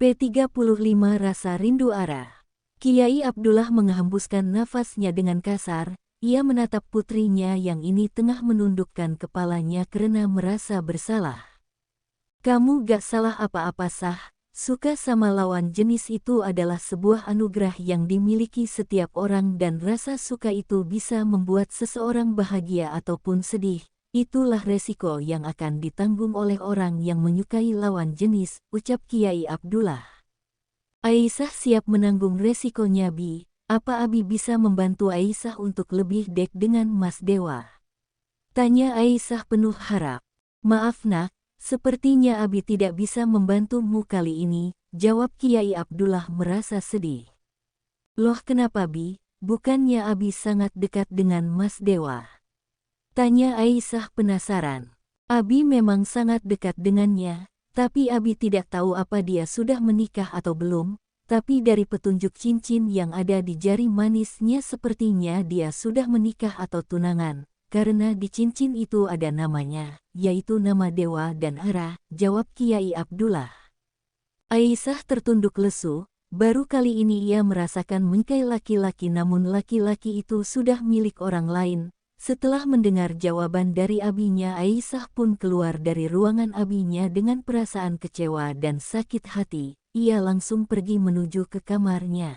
P35 Rasa Rindu Ara. Kiai Abdullah menghembuskan nafasnya dengan kasar. Ia menatap putrinya yang ini tengah menundukkan kepalanya karena merasa bersalah. Kamu gak salah apa-apa sah. Suka sama lawan jenis itu adalah sebuah anugerah yang dimiliki setiap orang dan rasa suka itu bisa membuat seseorang bahagia ataupun sedih. Itulah resiko yang akan ditanggung oleh orang yang menyukai lawan jenis, ucap Kiai Abdullah. Aisyah siap menanggung resikonya Bi. Apa Abi bisa membantu Aisyah untuk lebih dek dengan Mas Dewa? Tanya Aisyah penuh harap. Maaf nak, sepertinya Abi tidak bisa membantumu kali ini, jawab Kiai Abdullah merasa sedih. Loh kenapa Bi? Bukannya Abi sangat dekat dengan Mas Dewa? Tanya Aisyah penasaran. Abi memang sangat dekat dengannya, tapi Abi tidak tahu apa dia sudah menikah atau belum, tapi dari petunjuk cincin yang ada di jari manisnya sepertinya dia sudah menikah atau tunangan, karena di cincin itu ada namanya, yaitu nama Dewa dan Ara, jawab Kiai Abdullah. Aisyah tertunduk lesu, baru kali ini ia merasakan bingkai laki-laki namun laki-laki itu sudah milik orang lain. Setelah mendengar jawaban dari abinya, Aisyah pun keluar dari ruangan abinya dengan perasaan kecewa dan sakit hati. Ia langsung pergi menuju ke kamarnya.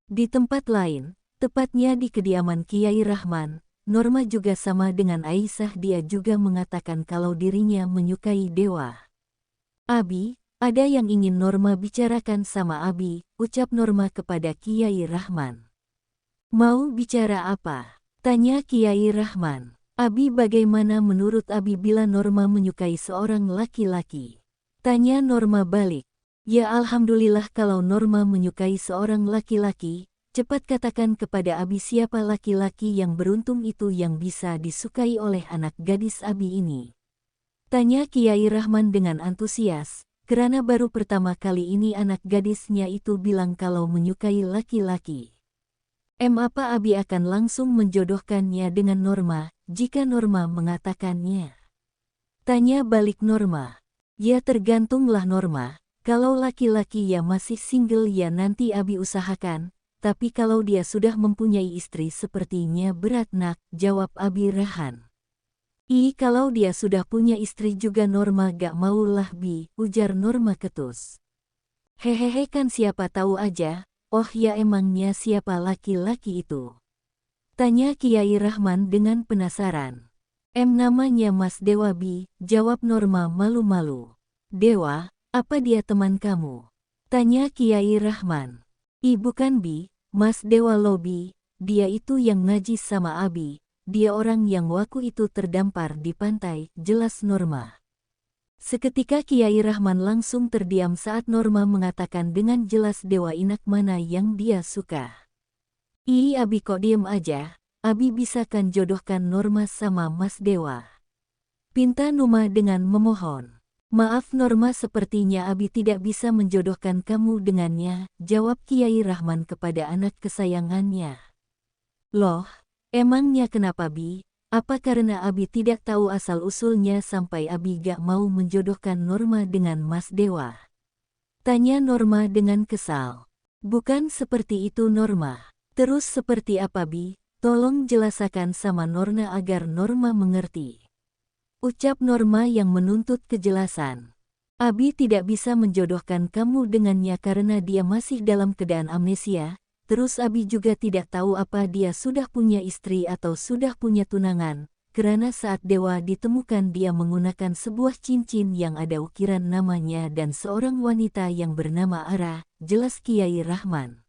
Di tempat lain, tepatnya di kediaman Kiai Rahman, Norma juga sama dengan Aisyah. Dia juga mengatakan kalau dirinya menyukai Dewa. Abi, ada yang ingin Norma bicarakan sama Abi, ucap Norma kepada Kiai Rahman. Mau bicara apa? Tanya Kiai Rahman. Abi, bagaimana menurut Abi bila Norma menyukai seorang laki-laki? Tanya Norma balik. Ya alhamdulillah kalau Norma menyukai seorang laki-laki. Cepat katakan kepada Abi siapa laki-laki yang beruntung itu yang bisa disukai oleh anak gadis Abi ini. Tanya Kiai Rahman dengan antusias, karena baru pertama kali ini anak gadisnya itu bilang kalau menyukai laki-laki. Apa Abi akan langsung menjodohkannya dengan Norma, jika Norma mengatakannya? Tanya balik Norma. Ya tergantunglah Norma, kalau laki-laki ya masih single ya nanti Abi usahakan, tapi kalau dia sudah mempunyai istri sepertinya berat nak, jawab Abi Rahan. Kalau dia sudah punya istri juga Norma gak maulah Bi, ujar Norma ketus. Hehehe kan siapa tahu aja. Oh ya emangnya siapa laki-laki itu? Tanya Kiai Rahman dengan penasaran. Namanya Mas Dewa Bi, jawab Norma malu-malu. Dewa, apa dia teman kamu? Tanya Kiai Rahman. Bukan Bi, Mas Dewa lo Bi, dia itu yang ngaji sama Abi, dia orang yang waktu itu terdampar di pantai, jelas Norma. Seketika Kiai Rahman langsung terdiam saat Norma mengatakan dengan jelas Dewa inak mana yang dia suka. Abi kok diem aja, Abi bisakan jodohkan Norma sama Mas Dewa? Pinta Norma dengan memohon. Maaf Norma, sepertinya Abi tidak bisa menjodohkan kamu dengannya, jawab Kiai Rahman kepada anak kesayangannya. Loh, emangnya kenapa Bi? Apa karena Abi tidak tahu asal-usulnya sampai Abi gak mau menjodohkan Norma dengan Mas Dewa? Tanya Norma dengan kesal. Bukan seperti itu Norma. Terus seperti apa Bi? Tolong jelasakan sama Norma agar Norma mengerti. Ucap Norma yang menuntut kejelasan. Abi tidak bisa menjodohkan kamu dengannya karena dia masih dalam keadaan amnesia. Terus Abi juga tidak tahu apa dia sudah punya istri atau sudah punya tunangan, karena saat Dewa ditemukan dia menggunakan sebuah cincin yang ada ukiran namanya dan seorang wanita yang bernama Ara, jelas Kiai Rahman.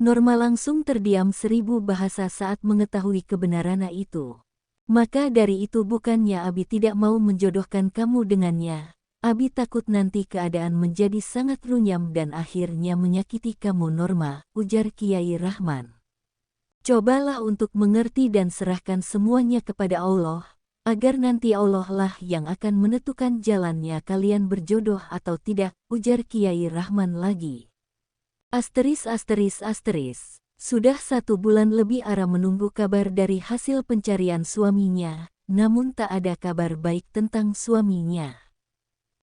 Norma langsung terdiam 1000 bahasa saat mengetahui kebenaran itu. Maka dari itu bukannya Abi tidak mau menjodohkan kamu dengannya. Abi takut nanti keadaan menjadi sangat runyam dan akhirnya menyakiti kamu Norma, ujar Kiai Rahman. Cobalah untuk mengerti dan serahkan semuanya kepada Allah, agar nanti Allah lah yang akan menentukan jalannya kalian berjodoh atau tidak, ujar Kiai Rahman lagi. Asteris. Sudah 1 bulan lebih Ara menunggu kabar dari hasil pencarian suaminya, namun tak ada kabar baik tentang suaminya.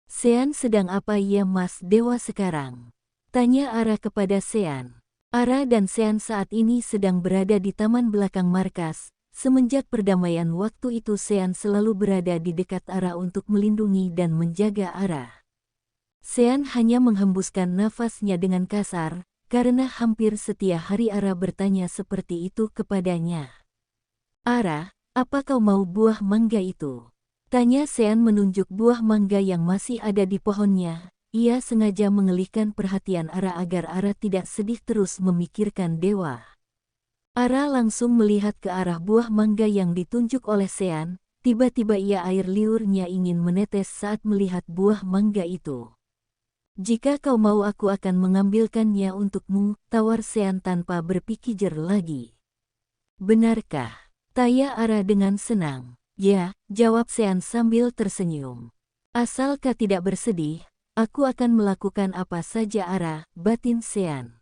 Sean sedang apa ya Mas Dewa sekarang? Tanya Ara kepada Sean. Ara dan Sean saat ini sedang berada di taman belakang markas. Semenjak perdamaian waktu itu Sean selalu berada di dekat Ara untuk melindungi dan menjaga Ara. Sean hanya menghembuskan nafasnya dengan kasar, karena hampir setiap hari Ara bertanya seperti itu kepadanya. Ara, apa kau mau buah mangga itu? Tanya Sean menunjuk buah mangga yang masih ada di pohonnya. Ia sengaja mengalihkan perhatian Ara agar Ara tidak sedih terus memikirkan dewa. Ara langsung melihat ke arah buah mangga yang ditunjuk oleh Sean. Tiba-tiba air liurnya ingin menetes saat melihat buah mangga itu. Jika kau mau aku akan mengambilkannya untukmu, tawar Sean tanpa berpikir lagi. Benarkah? Tanya Ara dengan senang. Ya, jawab Sean sambil tersenyum. Asal kau tidak bersedih, aku akan melakukan apa saja Ara, batin Sean.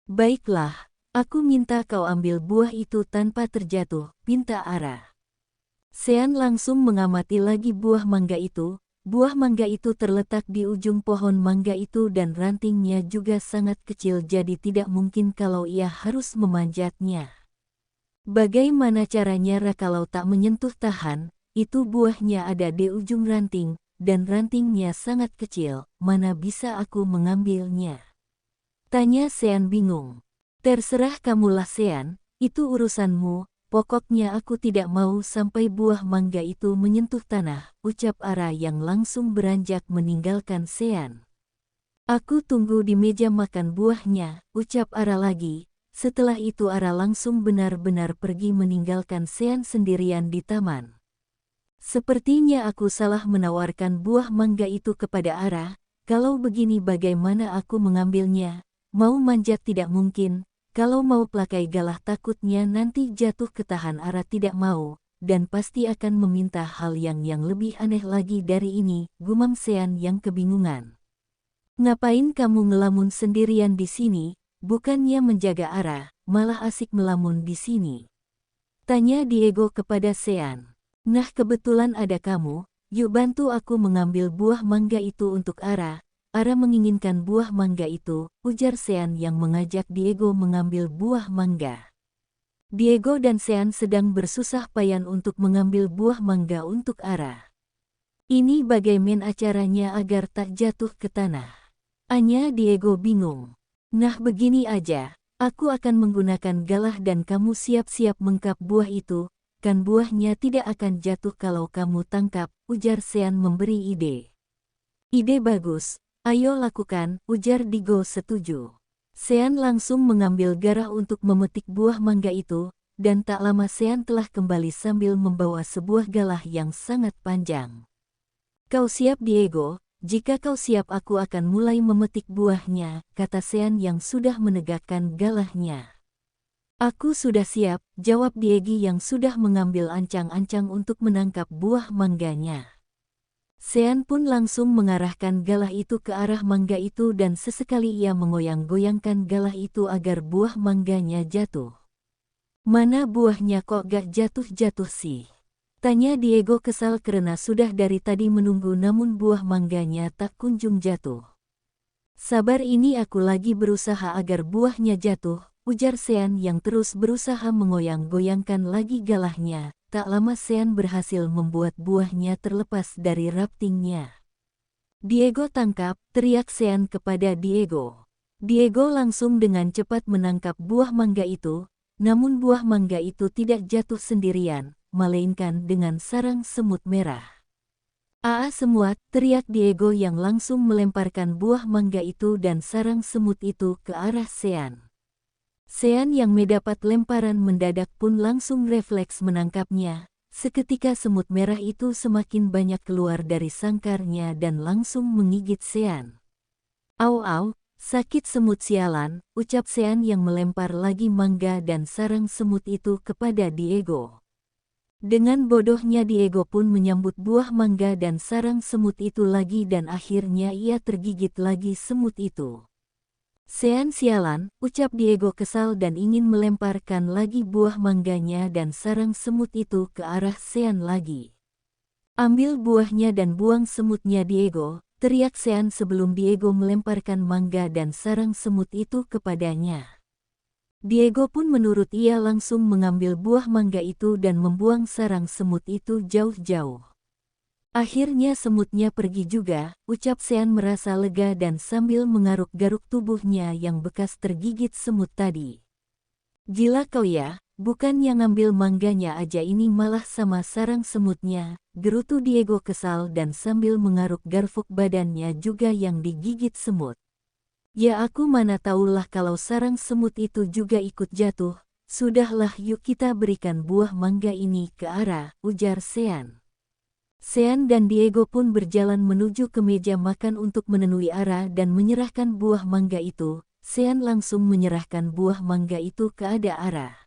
Baiklah, aku minta kau ambil buah itu tanpa terjatuh, pinta Ara. Sean langsung mengamati lagi buah mangga itu. Buah mangga itu terletak di ujung pohon mangga itu dan rantingnya juga sangat kecil jadi tidak mungkin kalau ia harus memanjatnya. Bagaimana caranya kalau tak menyentuh tahan, itu buahnya ada di ujung ranting, dan rantingnya sangat kecil, mana bisa aku mengambilnya? Tanya Sean bingung. Terserah kamulah Sean, itu urusanmu, pokoknya aku tidak mau sampai buah mangga itu menyentuh tanah, ucap Ara yang langsung beranjak meninggalkan Sean. Aku tunggu di meja makan buahnya, ucap Ara lagi. Setelah itu Ara langsung benar-benar pergi meninggalkan Sean sendirian di taman. Sepertinya aku salah menawarkan buah mangga itu kepada Ara. Kalau begini bagaimana aku mengambilnya? Mau manjat tidak mungkin. Kalau mau pelakai galah takutnya nanti jatuh ke tahan Ara tidak mau. Dan pasti akan meminta hal yang lebih aneh lagi dari ini, gumam Sean yang kebingungan. Ngapain kamu ngelamun sendirian di sini? Bukannya menjaga Ara, malah asik melamun di sini. Tanya Diego kepada Sean. Nah kebetulan ada kamu, yuk bantu aku mengambil buah mangga itu untuk Ara. Ara menginginkan buah mangga itu, ujar Sean yang mengajak Diego mengambil buah mangga. Diego dan Sean sedang bersusah payah untuk mengambil buah mangga untuk Ara. Ini bagaimana acaranya agar tak jatuh ke tanah? Anya Diego bingung. Nah begini aja, aku akan menggunakan galah dan kamu siap-siap mengkap buah itu, kan buahnya tidak akan jatuh kalau kamu tangkap, ujar Sean memberi ide. Ide bagus, ayo lakukan, ujar Diego setuju. Sean langsung mengambil garah untuk memetik buah mangga itu, dan tak lama Sean telah kembali sambil membawa sebuah galah yang sangat panjang. Kau siap Diego? Jika kau siap aku akan mulai memetik buahnya, kata Sean yang sudah menegakkan galahnya. Aku sudah siap, jawab Diego yang sudah mengambil ancang-ancang untuk menangkap buah mangganya. Sean pun langsung mengarahkan galah itu ke arah mangga itu dan sesekali ia mengoyang-goyangkan galah itu agar buah mangganya jatuh. Mana buahnya kok gak jatuh-jatuh sih? Tanya Diego kesal karena sudah dari tadi menunggu namun buah mangganya tak kunjung jatuh. Sabar ini aku lagi berusaha agar buahnya jatuh, ujar Sean yang terus berusaha mengoyang-goyangkan lagi galahnya. Tak lama Sean berhasil membuat buahnya terlepas dari raftingnya. Diego tangkap, teriak Sean kepada Diego. Diego langsung dengan cepat menangkap buah mangga itu, namun buah mangga itu tidak jatuh sendirian, melainkan dengan sarang semut merah. Semut, teriak Diego yang langsung melemparkan buah mangga itu dan sarang semut itu ke arah Sean. Sean yang mendapat lemparan mendadak pun langsung refleks menangkapnya. Seketika semut merah itu semakin banyak keluar dari sangkarnya dan langsung menggigit Sean. Au, sakit semut sialan, ucap Sean yang melempar lagi mangga dan sarang semut itu kepada Diego. Dengan bodohnya Diego pun menyambut buah mangga dan sarang semut itu lagi dan akhirnya ia tergigit lagi semut itu. Sean sialan, ucap Diego kesal dan ingin melemparkan lagi buah mangganya dan sarang semut itu ke arah Sean lagi. Ambil buahnya dan buang semutnya Diego, teriak Sean sebelum Diego melemparkan mangga dan sarang semut itu kepadanya. Diego pun menurut, ia langsung mengambil buah mangga itu dan membuang sarang semut itu jauh-jauh. Akhirnya semutnya pergi juga, ucap Sean merasa lega dan sambil mengaruk-garuk tubuhnya yang bekas tergigit semut tadi. Gila kau ya, bukan yang ngambil mangganya aja ini malah sama sarang semutnya, gerutu Diego kesal dan sambil mengaruk-garuk badannya juga yang digigit semut. Ya aku mana tahulah kalau sarang semut itu juga ikut jatuh, sudahlah yuk kita berikan buah mangga ini ke Ara, ujar Sean. Sean dan Diego pun berjalan menuju ke meja makan untuk menemui Ara dan menyerahkan buah mangga itu. Sean langsung menyerahkan buah mangga itu ke Ara.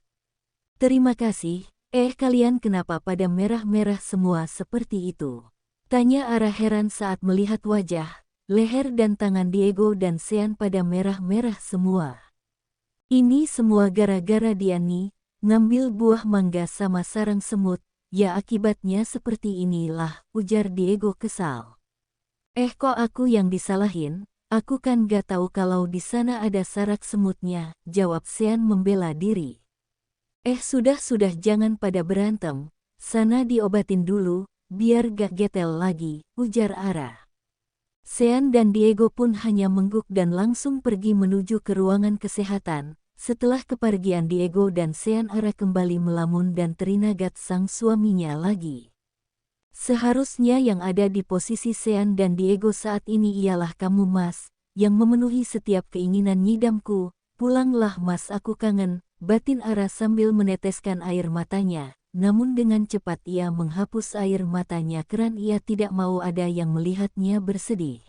Terima kasih, kalian kenapa pada merah-merah semua seperti itu? Tanya Ara heran saat melihat wajah, leher dan tangan Diego dan Sean pada merah-merah semua. Ini semua gara-gara dia nih, ngambil buah mangga sama sarang semut, ya akibatnya seperti inilah, ujar Diego kesal. Kok aku yang disalahin? Aku kan gak tahu kalau di sana ada sarak semutnya, jawab Sean membela diri. Sudah jangan pada berantem, sana diobatin dulu, biar gak getel lagi, ujar Ara. Sean dan Diego pun hanya mengguk dan langsung pergi menuju ke ruangan kesehatan. Setelah kepergian Diego dan Sean, Ara kembali melamun dan teringat sang suaminya lagi. Seharusnya yang ada di posisi Sean dan Diego saat ini ialah kamu Mas, yang memenuhi setiap keinginan ngidamku. Pulanglah Mas, aku kangen, batin Ara sambil meneteskan air matanya. Namun dengan cepat ia menghapus air matanya karena ia tidak mau ada yang melihatnya bersedih.